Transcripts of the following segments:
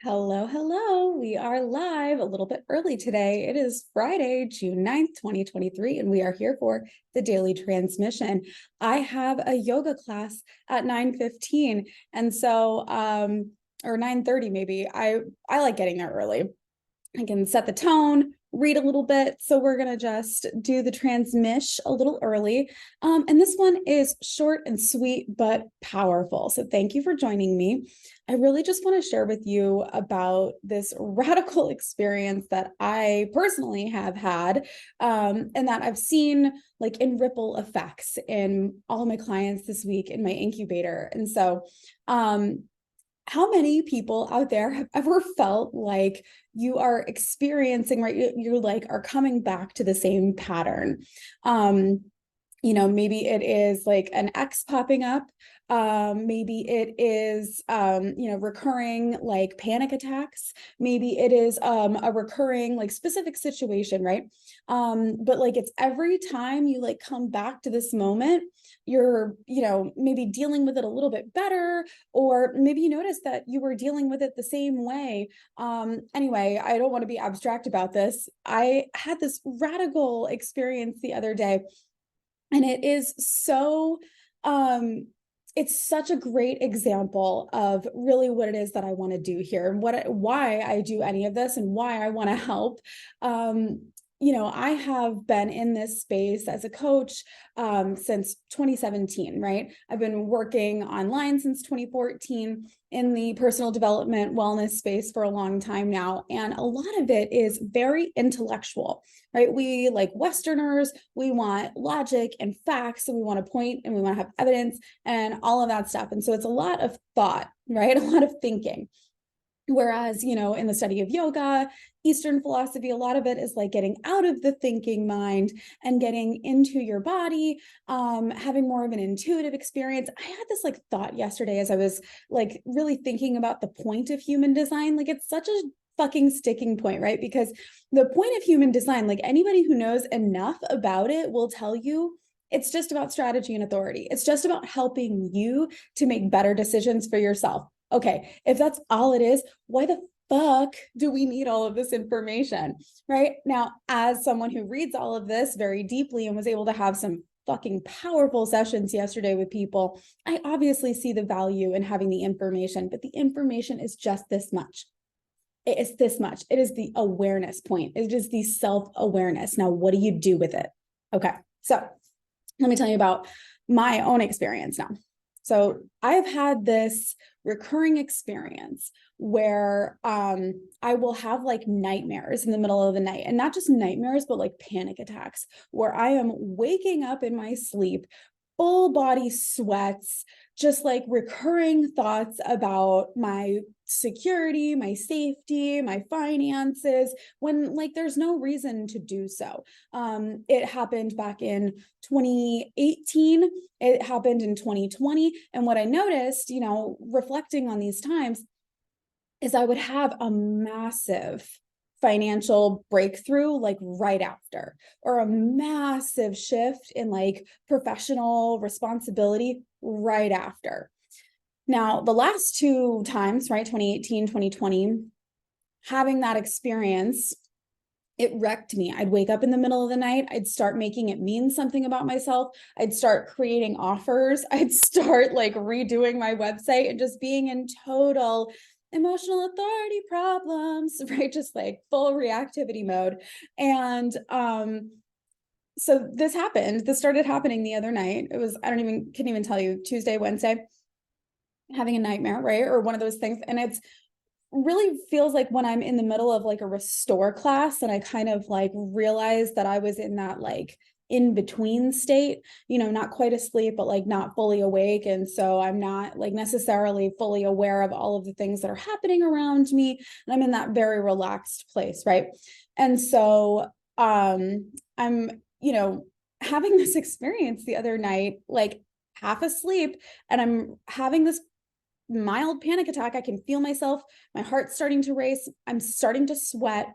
Hello, hello. We are live a little bit early today. It is Friday, June 9th, 2023, and we are here for the daily transmission. I have a yoga class at 9:15, and so or 9:30 maybe. I like getting there early. I can set the tone, read a little bit. So we're going to just do the transmish a little early. And this one is short and sweet, but powerful. So thank you for joining me. I really just want to share with you about this radical experience that I personally have had, and that I've seen like in ripple effects in all of my clients this week in my incubator. And so, how many people out there have ever felt like you are experiencing, right? You're like, are coming back to the same pattern. Maybe it is like an ex popping up. Maybe it is, recurring like panic attacks. Maybe it is a recurring like specific situation, right? But like it's every time you like come back to this moment, you're, maybe dealing with it a little bit better, or maybe you notice that you were dealing with it the same way. Anyway, I don't want to be abstract about this. I had this radical experience the other day, and it is so, it's such a great example of really what it is that I want to do here, and why I do any of this and why I want to help. I have been in this space as a coach since 2017, right? I've been working online since 2014 in the personal development wellness space for a long time now. And a lot of it is very intellectual, right? We, like Westerners, we want logic and facts, and we want to point and we want to have evidence and all of that stuff. And so it's a lot of thought, right? A lot of thinking. Whereas, in the study of yoga, Eastern philosophy, a lot of it is like getting out of the thinking mind and getting into your body, having more of an intuitive experience. I had this like thought yesterday as I was like really thinking about the point of human design. Like it's such a fucking sticking point, right? Because the point of human design, like anybody who knows enough about it will tell you it's just about strategy and authority. It's just about helping you to make better decisions for yourself. Okay, if that's all it is, why the fuck do we need all of this information? Right now, as someone who reads all of this very deeply and was able to have some fucking powerful sessions yesterday with people, I obviously see the value in having the information, but the information is just this much. It is this much. It is the awareness point. It is the self-awareness. Now, what do you do with it? Okay, so let me tell you about my own experience now. So I've had this recurring experience where I will have like nightmares in the middle of the night, and not just nightmares, but like panic attacks where I am waking up in my sleep, full body sweats, just like recurring thoughts about my security, my safety, my finances, when like there's no reason to do so. It happened back in 2018. It happened in 2020. And what I noticed, reflecting on these times, is I would have a massive financial breakthrough like right after, or a massive shift in like professional responsibility right after. Now, the last two times, right, 2018, 2020, having that experience, it wrecked me. I'd wake up in the middle of the night. I'd start making it mean something about myself. I'd start creating offers. I'd start like redoing my website and just being in total emotional authority problems, right? Just like full reactivity mode. And so this happened. This started happening the other night. It was, can't even tell you, Tuesday, Wednesday, having a nightmare, right? Or one of those things. And it's really feels like when I'm in the middle of like a restore class and I kind of like realized that I was in that like in between state, not quite asleep, but like not fully awake. And so I'm not like necessarily fully aware of all of the things that are happening around me. And I'm in that very relaxed place, right? And so I'm, having this experience the other night, like half asleep, and I'm having this mild panic attack. I can feel myself, my heart's starting to race, I'm starting to sweat.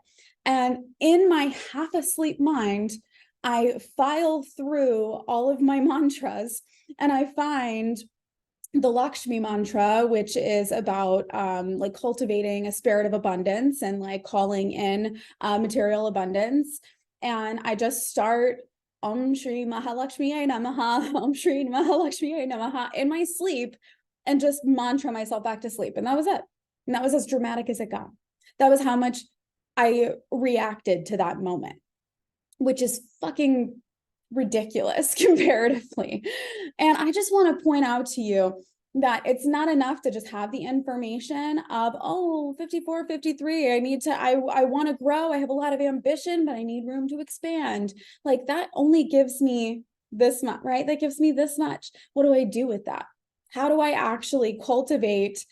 And in my half asleep mind, I file through all of my mantras and I find the Lakshmi mantra, which is about like cultivating a spirit of abundance and like calling in material abundance. And I just start Om Shri Mahalakshmi Namaha, Om Shri Mahalakshmi Namaha in my sleep and just mantra myself back to sleep. And that was it. And that was as dramatic as it got. That was how much I reacted to that moment, which is fucking ridiculous comparatively. And I just want to point out to you that it's not enough to just have the information of, oh, 54, 53, I want to grow. I have a lot of ambition, but I need room to expand. Like that only gives me this much, right? That gives me this much. What do I do with that? How do I actually cultivate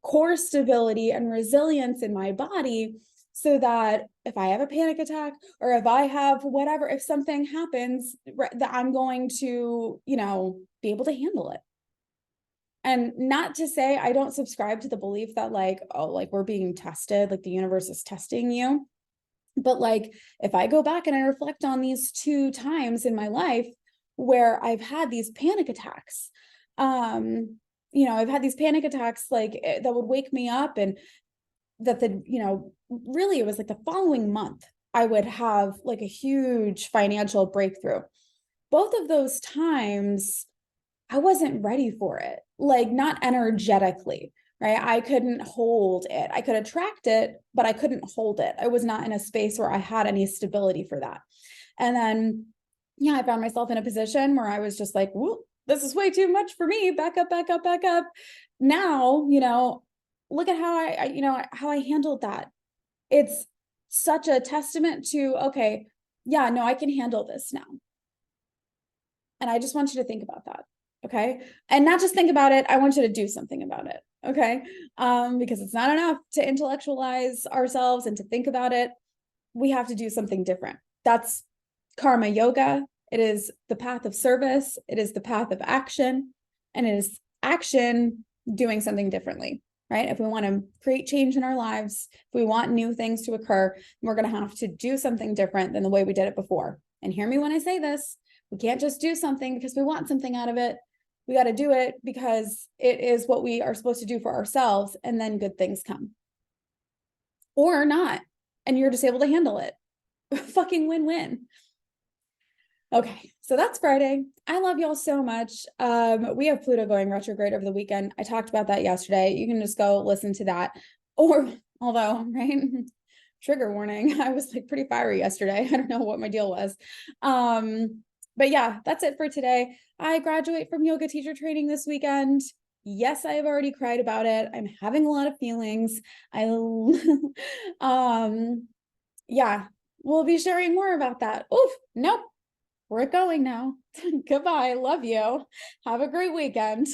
core stability and resilience in my body so that if I have a panic attack or if I have whatever, if something happens, that I'm going to, be able to handle it. And not to say I don't subscribe to the belief that like, oh, like we're being tested, like the universe is testing you. But like, if I go back and I reflect on these 2 times in my life where I've had these panic attacks, I've had these panic attacks like that would wake me up, and that really it was like the following month I would have like a huge financial breakthrough. Both of those times I wasn't ready for it, like not energetically, right? I couldn't hold it. I could attract it, but I couldn't hold it. I was not in a space where I had any stability for that. And then, I found myself in a position where I was just like, whoop, this is way too much for me. Back up, back up, back up. Now, look at how I handled that. It's such a testament to, okay, yeah, no, I can handle this now. And I just want you to think about that. Okay. And not just think about it. I want you to do something about it. Okay. Because it's not enough to intellectualize ourselves and to think about it. We have to do something different. That's karma yoga. It is the path of service. It is the path of action, and it is action doing something differently, right? If we want to create change in our lives, if we want new things to occur, we're going to have to do something different than the way we did it before. And hear me when I say this, we can't just do something because we want something out of it. We got to do it because it is what we are supposed to do for ourselves, and then good things come. Or not, and you're just able to handle it. Fucking win-win. Okay, so that's Friday. I love y'all so much. We have Pluto going retrograde over the weekend. I talked about that yesterday. You can just go listen to that. Or, although, right? Trigger warning. I was like pretty fiery yesterday. I don't know what my deal was. But yeah, that's it for today. I graduate from yoga teacher training this weekend. Yes, I have already cried about it. I'm having a lot of feelings. Yeah, we'll be sharing more about that. Oof, nope. We're going now. Goodbye. Love you. Have a great weekend.